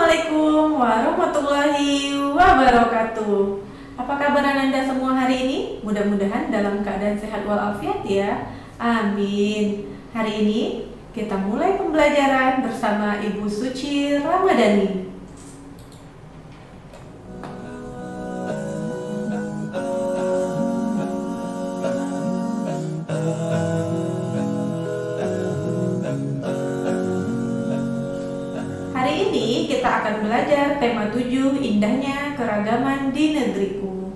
Assalamualaikum warahmatullahi wabarakatuh. Apa kabar Anda semua hari ini? Mudah-mudahan dalam keadaan sehat walafiat ya. Amin. Hari ini kita mulai pembelajaran bersama Ibu Suci Ramadhani. Hari ini kita akan belajar tema 7, indahnya keragaman di negeriku.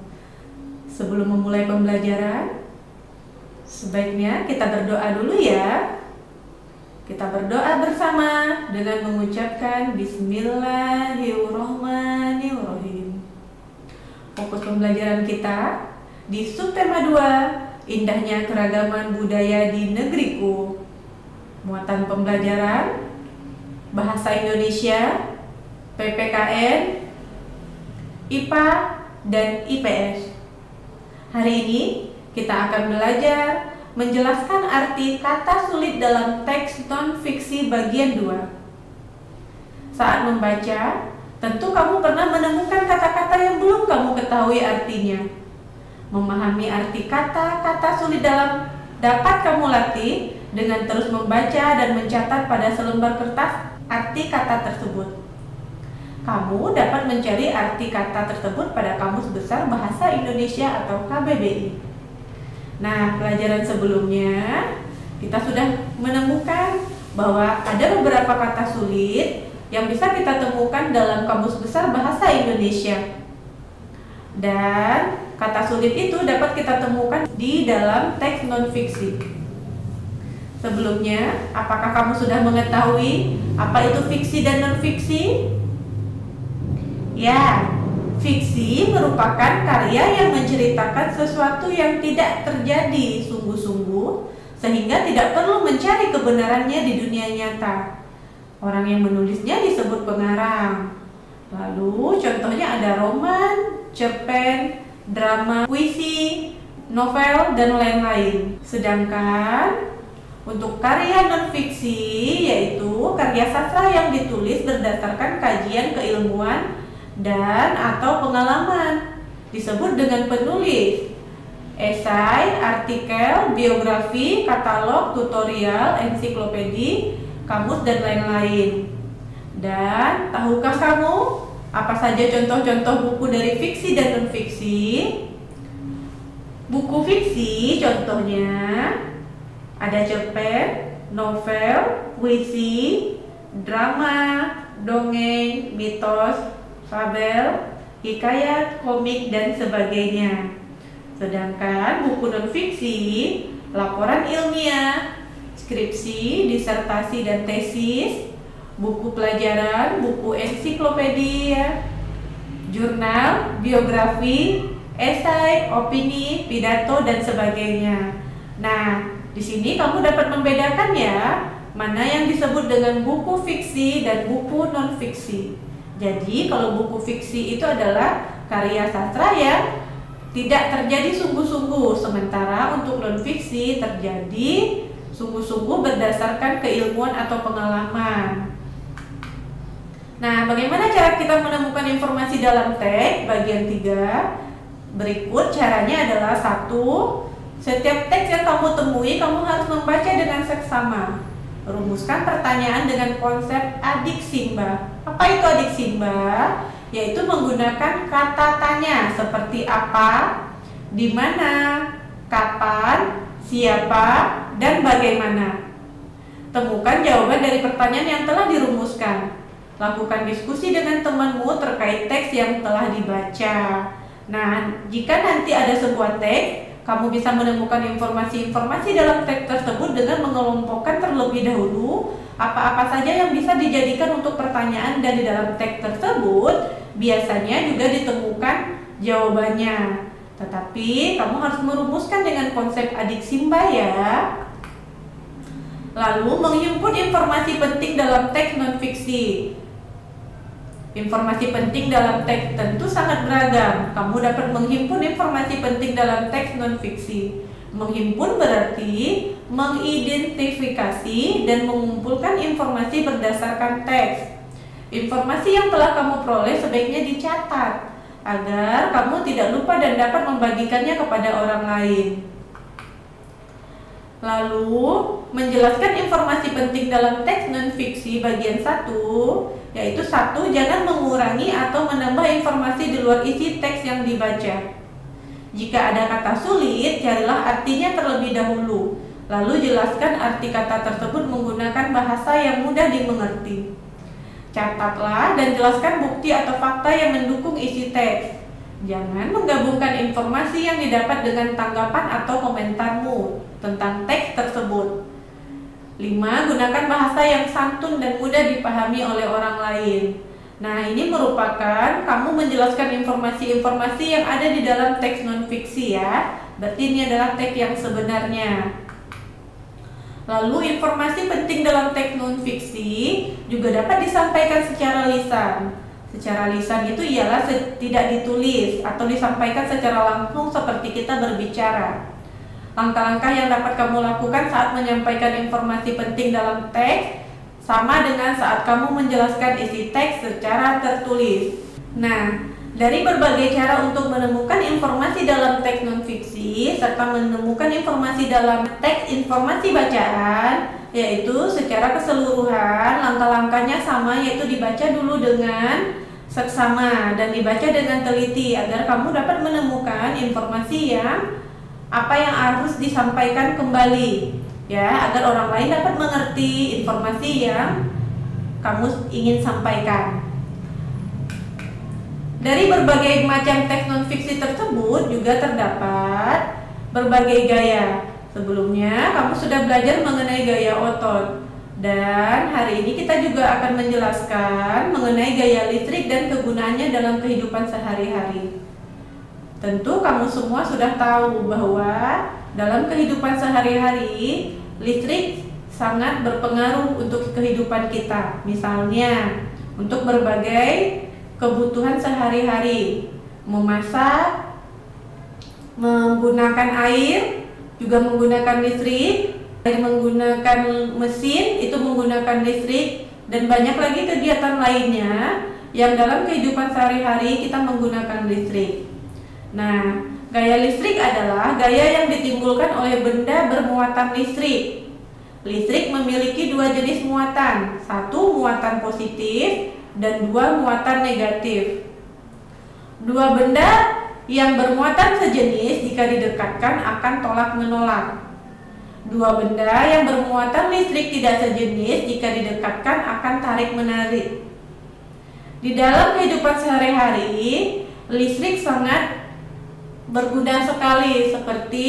Sebelum memulai pembelajaran, sebaiknya kita berdoa dulu ya. Kita berdoa bersama dengan mengucapkan Bismillahirrohmanirrohim. Fokus pembelajaran kita di subtema 2, indahnya keragaman budaya di negeriku. Muatan pembelajaran Bahasa Indonesia, PPKN, IPA, dan IPS. Hari ini kita akan belajar menjelaskan arti kata sulit dalam teks non-fiksi bagian 2. Saat membaca, tentu kamu pernah menemukan kata-kata yang belum kamu ketahui artinya. Memahami arti kata-kata sulit dapat kamu latih dengan terus membaca dan mencatat pada selembar kertas arti kata tersebut. Kamu dapat mencari arti kata tersebut pada Kamus Besar Bahasa Indonesia atau KBBI. Nah, pelajaran sebelumnya kita sudah menemukan bahwa ada beberapa kata sulit yang bisa kita temukan dalam Kamus Besar Bahasa Indonesia. Dan kata sulit itu dapat kita temukan di dalam teks non-fiksi. Sebelumnya, apakah kamu sudah mengetahui apa itu fiksi dan non-fiksi? Ya, fiksi merupakan karya yang menceritakan sesuatu yang tidak terjadi sungguh-sungguh, sehingga tidak perlu mencari kebenarannya di dunia nyata. Orang yang menulisnya disebut pengarang. Lalu, contohnya ada roman, cerpen, drama, puisi, novel, dan lain-lain. Sedangkan untuk karya non-fiksi, yaitu karya sastra yang ditulis berdasarkan kajian keilmuan dan atau pengalaman, disebut dengan penulis. Esai, artikel, biografi, katalog, tutorial, ensiklopedi, kamus, dan lain-lain. Dan tahukah kamu apa saja contoh-contoh buku dari fiksi dan non-fiksi? Buku fiksi contohnya ada cerpen, novel, puisi, drama, dongeng, mitos, fabel, hikayat, komik, dan sebagainya. Sedangkan buku non-fiksi, laporan ilmiah, skripsi, disertasi, dan tesis, buku pelajaran, buku ensiklopedia, jurnal, biografi, esai, opini, pidato, dan sebagainya. Nah, di sini kamu dapat membedakan ya, mana yang disebut dengan buku fiksi dan buku non-fiksi. Jadi, kalau buku fiksi itu adalah karya sastra yang tidak terjadi sungguh-sungguh, sementara untuk non-fiksi terjadi sungguh-sungguh berdasarkan keilmuan atau pengalaman. Nah, bagaimana cara kita menemukan informasi dalam teks bagian 3? Berikut caranya adalah 1. Setiap teks yang kamu temui, kamu harus membaca dengan seksama. Rumuskan pertanyaan dengan konsep adiksimba. Apa itu adiksimba? Yaitu menggunakan kata tanya seperti apa, di mana, kapan, siapa, dan bagaimana. Temukan jawaban dari pertanyaan yang telah dirumuskan. Lakukan diskusi dengan temanmu terkait teks yang telah dibaca. Nah, jika nanti ada sebuah teks, kamu bisa menemukan informasi-informasi dalam teks tersebut dengan mengelompokkan terlebih dahulu apa-apa saja yang bisa dijadikan untuk pertanyaan, dan di dalam teks tersebut biasanya juga ditemukan jawabannya. Tetapi kamu harus merumuskan dengan konsep adiksimba ya. Lalu menghimpun informasi penting dalam teks non-fiksi. Informasi penting dalam teks tentu sangat beragam. Kamu dapat menghimpun informasi penting dalam teks non-fiksi. Menghimpun berarti mengidentifikasi dan mengumpulkan informasi berdasarkan teks. Informasi yang telah kamu peroleh sebaiknya dicatat agar kamu tidak lupa dan dapat membagikannya kepada orang lain. Lalu, menjelaskan informasi penting dalam teks non-fiksi bagian 1, yaitu 1. Jangan mengurangi atau menambah informasi di luar isi teks yang dibaca. Jika ada kata sulit, carilah artinya terlebih dahulu. Lalu jelaskan arti kata tersebut menggunakan bahasa yang mudah dimengerti. Catatlah dan jelaskan bukti atau fakta yang mendukung isi teks. Jangan menggabungkan informasi yang didapat dengan tanggapan atau komentarmu tentang teks tersebut. 5. Gunakan bahasa yang santun dan mudah dipahami oleh orang lain. Nah, ini merupakan kamu menjelaskan informasi-informasi yang ada di dalam teks non-fiksi ya. Berarti ini adalah teks yang sebenarnya. Lalu, informasi penting dalam teks non-fiksi juga dapat disampaikan secara lisan. Secara lisan itu ialah tidak ditulis atau disampaikan secara langsung seperti kita berbicara. Langkah-langkah yang dapat kamu lakukan saat menyampaikan informasi penting dalam teks sama dengan saat kamu menjelaskan isi teks secara tertulis. Nah, dari berbagai cara untuk menemukan informasi dalam teks non-fiksi serta menemukan informasi dalam teks informasi bacaan, yaitu secara keseluruhan langkah-langkahnya sama, yaitu dibaca dulu dengan seksama dan dibaca dengan teliti agar kamu dapat menemukan informasi yang apa yang harus disampaikan kembali ya, agar orang lain dapat mengerti informasi yang kamu ingin sampaikan. Dari berbagai macam teks non-fiksi tersebut juga terdapat berbagai gaya. Sebelumnya kamu sudah belajar mengenai gaya otot. Dan hari ini kita juga akan menjelaskan mengenai gaya listrik dan kegunaannya dalam kehidupan sehari-hari. Tentu kamu semua sudah tahu bahwa dalam kehidupan sehari-hari listrik sangat berpengaruh untuk kehidupan kita. Misalnya untuk berbagai kebutuhan sehari-hari, memasak, menggunakan air, juga menggunakan listrik. Menggunakan mesin itu menggunakan listrik, dan banyak lagi kegiatan lainnya yang dalam kehidupan sehari-hari kita menggunakan listrik. Nah, gaya listrik adalah gaya yang ditimbulkan oleh benda bermuatan listrik. Listrik memiliki dua jenis muatan, satu muatan positif dan dua muatan negatif. Dua benda yang bermuatan sejenis jika didekatkan akan tolak-menolak. Dua benda yang bermuatan listrik tidak sejenis jika didekatkan akan tarik-menarik. Di dalam kehidupan sehari-hari, listrik sangat berguna sekali, seperti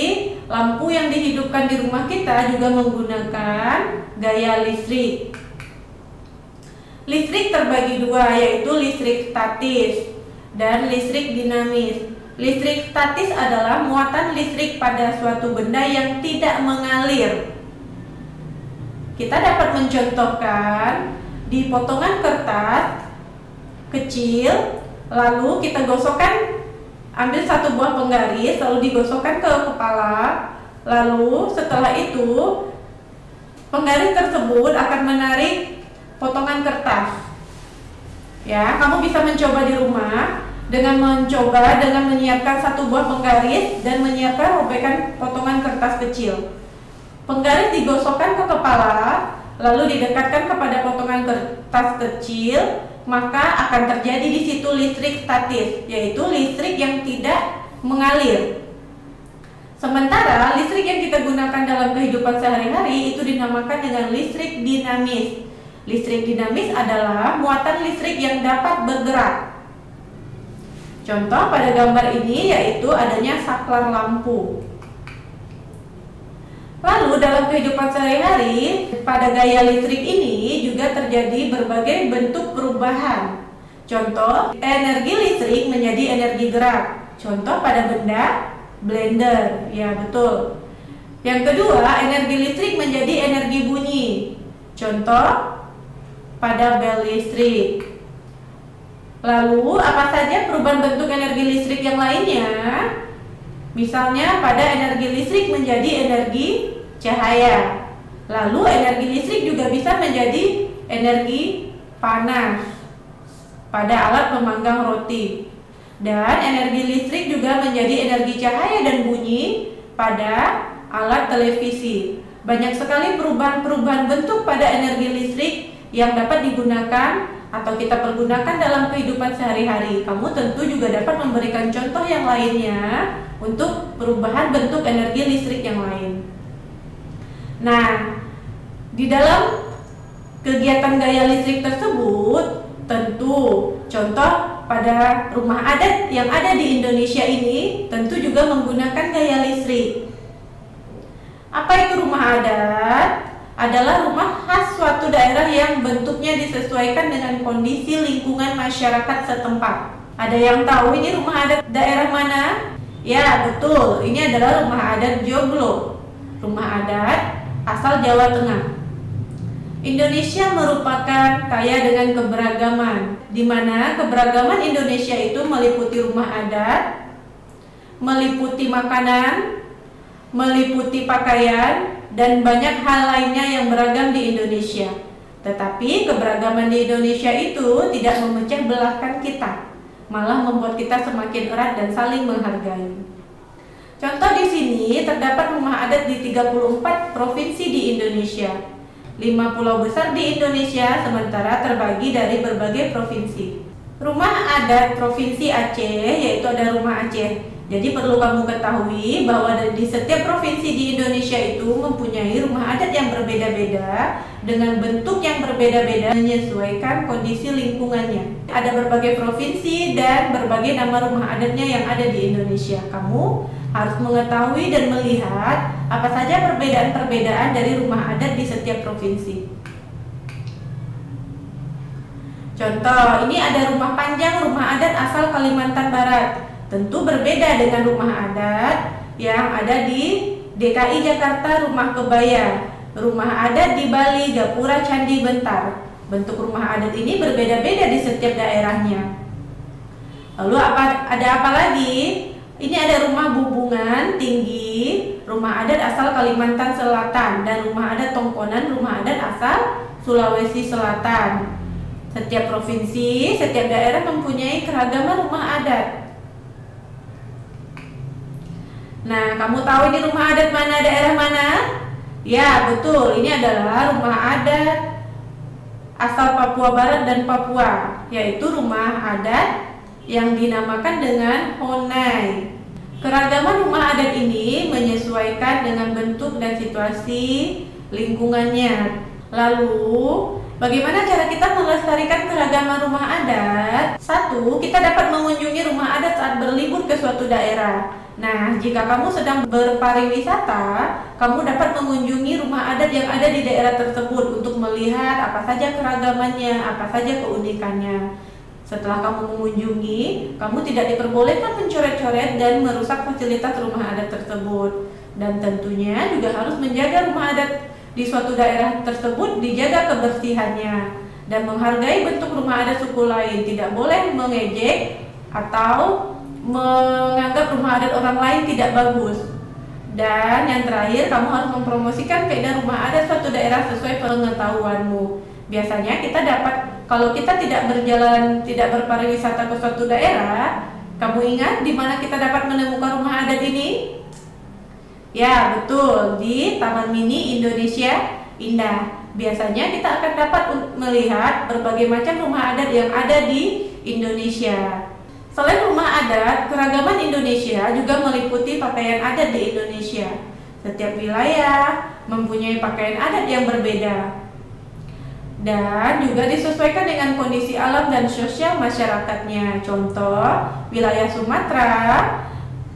lampu yang dihidupkan di rumah kita juga menggunakan gaya listrik. Listrik terbagi dua, yaitu listrik statis dan listrik dinamis. Listrik statis adalah muatan listrik pada suatu benda yang tidak mengalir. Kita dapat mencontohkan di potongan kertas kecil, lalu kita gosokkan, ambil satu buah penggaris, lalu digosokkan ke kepala, lalu setelah itu penggaris tersebut akan menarik potongan kertas. Ya, kamu bisa mencoba di rumah dengan menyiapkan satu buah penggaris dan menyiapkan robekan potongan kertas kecil. Penggaris digosokkan ke kepala, lalu didekatkan kepada potongan kertas kecil, maka akan terjadi di situ listrik statis, yaitu listrik yang tidak mengalir. Sementara listrik yang kita gunakan dalam kehidupan sehari-hari itu dinamakan dengan listrik dinamis. Listrik dinamis adalah muatan listrik yang dapat bergerak. Contoh pada gambar ini yaitu adanya saklar lampu. Lalu dalam kehidupan sehari-hari, pada gaya listrik ini juga terjadi berbagai bentuk perubahan. Contoh, energi listrik menjadi energi gerak. Contoh pada benda blender, ya betul. Yang kedua, energi listrik menjadi energi bunyi. Contoh pada bel listrik. Lalu, apa saja perubahan bentuk energi listrik yang lainnya? Misalnya pada energi listrik menjadi energi cahaya. Lalu energi listrik juga bisa menjadi energi panas. pada alat pemanggang roti. Dan energi listrik juga menjadi energi cahaya dan bunyi pada alat televisi. Banyak sekali perubahan-perubahan bentuk pada energi listrik yang dapat digunakan atau kita pergunakan dalam kehidupan sehari-hari. Kamu tentu juga dapat memberikan contoh yang lainnya untuk perubahan bentuk energi listrik yang lain. Nah, di dalam kegiatan gaya listrik tersebut, tentu contoh pada rumah adat yang ada di Indonesia ini tentu juga menggunakan gaya listrik. Apa itu rumah adat? Adalah rumah khas suatu daerah yang bentuknya disesuaikan dengan kondisi lingkungan masyarakat setempat. Ada yang tahu ini rumah adat daerah mana? Ya, betul. Ini adalah rumah adat Joglo. Rumah adat asal Jawa Tengah. Indonesia merupakan kaya dengan keberagaman, di mana keberagaman Indonesia itu meliputi rumah adat, meliputi makanan, meliputi pakaian, dan banyak hal lainnya yang beragam di Indonesia. Tetapi keberagaman di Indonesia itu tidak memecah belahkan kita, malah membuat kita semakin erat dan saling menghargai. Contoh di sini terdapat rumah adat di 34 provinsi di Indonesia. 5 pulau besar di Indonesia sementara terbagi dari berbagai provinsi. Rumah adat Provinsi Aceh, yaitu ada rumah Aceh. Jadi perlu kamu ketahui bahwa di setiap provinsi di Indonesia itu mempunyai rumah adat yang berbeda-beda dengan bentuk yang berbeda-beda menyesuaikan kondisi lingkungannya. Ada berbagai provinsi dan berbagai nama rumah adatnya yang ada di Indonesia. Kamu harus mengetahui dan melihat apa saja perbedaan-perbedaan dari rumah adat di setiap provinsi. Contoh, ini ada rumah panjang rumah adat asal Kalimantan Barat. Tentu berbeda dengan rumah adat yang ada di DKI Jakarta, rumah kebaya, rumah adat di Bali, Gapura, Candi, Bentar. Bentuk rumah adat ini berbeda-beda di setiap daerahnya. Lalu ada apa lagi? Ini ada rumah Bubungan Tinggi, rumah adat asal Kalimantan Selatan, dan rumah adat Tongkonan, rumah adat asal Sulawesi Selatan. Setiap provinsi, setiap daerah mempunyai keragaman rumah adat. Nah, kamu tahu ini rumah adat mana, daerah mana? Ya, betul. Ini adalah rumah adat asal Papua Barat dan Papua, yaitu rumah adat yang dinamakan dengan Honai. Keragaman rumah adat ini menyesuaikan dengan bentuk dan situasi lingkungannya. Lalu, bagaimana cara kita melestarikan keragaman rumah adat? 1. Kita dapat mengunjungi rumah adat saat berlibur ke suatu daerah. Nah, jika kamu sedang berpariwisata, kamu dapat mengunjungi rumah adat yang ada di daerah tersebut untuk melihat apa saja keragamannya, apa saja keunikannya. Setelah kamu mengunjungi, kamu tidak diperbolehkan mencoret-coret dan merusak fasilitas rumah adat tersebut. Dan tentunya juga harus menjaga rumah adat di suatu daerah tersebut, dijaga kebersihannya dan menghargai bentuk rumah adat suku lain. Tidak boleh mengejek atau menganggap rumah adat orang lain tidak bagus. Dan yang terakhir, kamu harus mempromosikan keindahan rumah adat suatu daerah sesuai pengetahuanmu. Biasanya kita dapat, kalau kita tidak berpariwisata ke suatu daerah, kamu ingat di mana kita dapat menemukan rumah adat ini? Ya, betul, di Taman Mini Indonesia Indah. Biasanya kita akan dapat melihat berbagai macam rumah adat yang ada di Indonesia. Selain rumah adat, keragaman Indonesia juga meliputi pakaian adat di Indonesia. Setiap wilayah mempunyai pakaian adat yang berbeda dan juga disesuaikan dengan kondisi alam dan sosial masyarakatnya. Contoh, wilayah Sumatera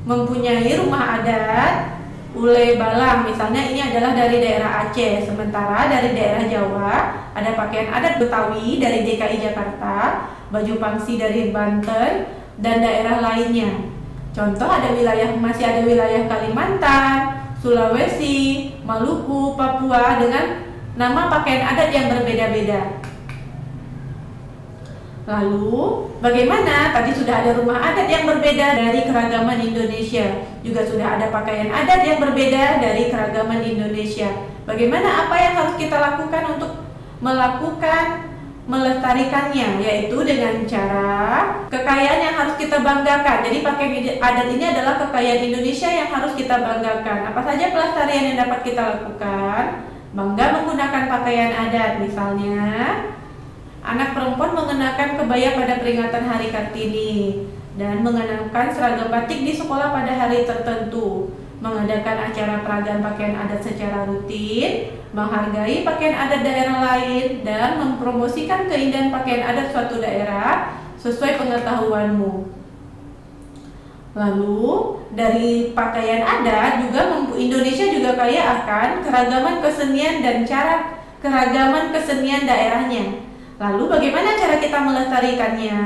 mempunyai rumah adat Ule Balang, misalnya ini adalah dari daerah Aceh. Sementara dari daerah Jawa ada pakaian adat Betawi dari DKI Jakarta, baju pangsi dari Banten, dan daerah lainnya. Contoh, masih ada wilayah Kalimantan, Sulawesi, Maluku, Papua dengan nama pakaian adat yang berbeda-beda. Lalu, bagaimana? Tadi sudah ada rumah adat yang berbeda dari keragaman Indonesia. Juga sudah ada pakaian adat yang berbeda dari keragaman Indonesia. Bagaimana, apa yang harus kita lakukan untuk melakukan melestarikannya, yaitu dengan cara kekayaan yang harus kita banggakan. Jadi pakaian adat ini adalah kekayaan Indonesia yang harus kita banggakan. Apa saja pelestarian yang dapat kita lakukan? Bangga menggunakan pakaian adat, misalnya anak perempuan mengenakan kebaya pada peringatan Hari Kartini dan mengenakan seragam batik di sekolah pada hari tertentu, mengadakan acara peragaan pakaian adat secara rutin, menghargai pakaian adat daerah lain, dan mempromosikan keindahan pakaian adat suatu daerah sesuai pengetahuanmu. Lalu dari pakaian adat juga Indonesia juga kaya akan keragaman kesenian dan keragaman kesenian daerahnya. Lalu bagaimana cara kita melestarikannya?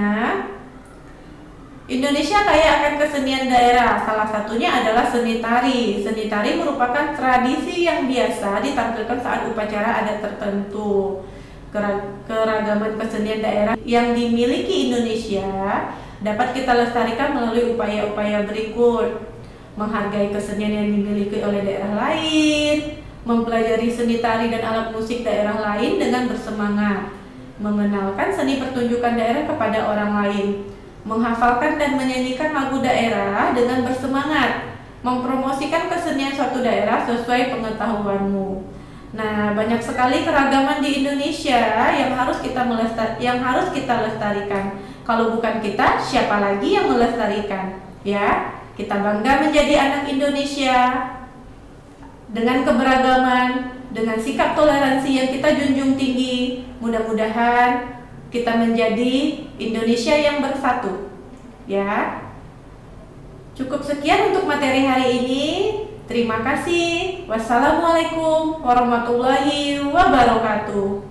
Indonesia kaya akan kesenian daerah, salah satunya adalah seni tari. Seni tari merupakan tradisi yang biasa ditampilkan saat upacara adat tertentu. Keragaman kesenian daerah yang dimiliki Indonesia dapat kita lestarikan melalui upaya-upaya berikut: menghargai kesenian yang dimiliki oleh daerah lain, mempelajari seni tari dan alat musik daerah lain dengan bersemangat, mengenalkan seni pertunjukan daerah kepada orang lain, menghafalkan dan menyanyikan lagu daerah dengan bersemangat, mempromosikan kesenian suatu daerah sesuai pengetahuanmu. Nah, banyak sekali keragaman di Indonesia yang harus kita lestarikan. Kalau bukan kita, siapa lagi yang melestarikan? Ya, kita bangga menjadi anak Indonesia dengan keberagaman, dengan sikap toleransi yang kita junjung tinggi. Mudah-mudahan kita menjadi Indonesia yang bersatu. Ya. Cukup sekian untuk materi hari ini. Terima kasih. Wassalamualaikum warahmatullahi wabarakatuh.